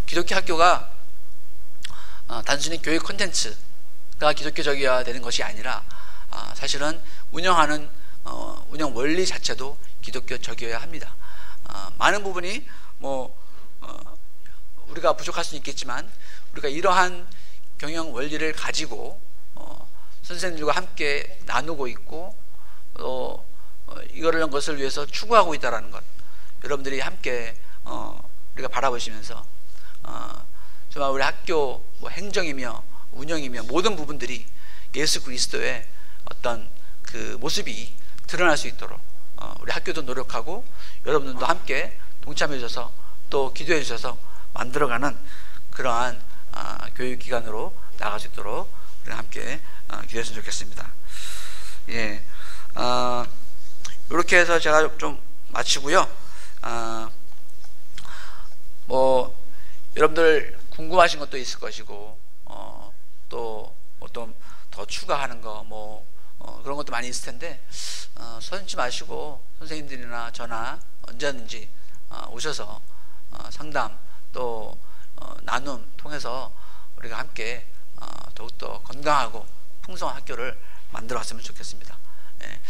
[SPEAKER 1] 기독교 학교가 단순히 교육 콘텐츠가 기독교적이어야 되는 것이 아니라 사실은 운영하는 운영 원리 자체도 기독교적이어야 합니다. 많은 부분이 우리가 부족할 수는 있겠지만 우리가 이러한 경영 원리를 가지고 선생님들과 함께 나누고 있고 이런 것을 위해서 추구하고 있다는 것, 여러분들이 함께 우리가 바라보시면서 정말 우리 학교 행정이며 운영이며 모든 부분들이 예수 그리스도의 어떤 그 모습이 드러날 수 있도록 우리 학교도 노력하고 여러분들도 함께 동참해 주셔서 또 기도해 주셔서 만들어가는 그러한 교육기관으로 나갈 수 있도록 우리 함께 기도했으면 좋겠습니다. 예, 이렇게 해서 제가 좀 마치고요. 뭐 여러분들 궁금하신 것도 있을 것이고 또 어떤 더 추가하는 거 뭐 그런 것도 많이 있을 텐데 서슴지 마시고 선생님들이나 저나 언제든지 오셔서 상담 또 나눔 통해서 우리가 함께 더욱더 건강하고 풍성한 학교를 만들어 갔으면 좋겠습니다. 예.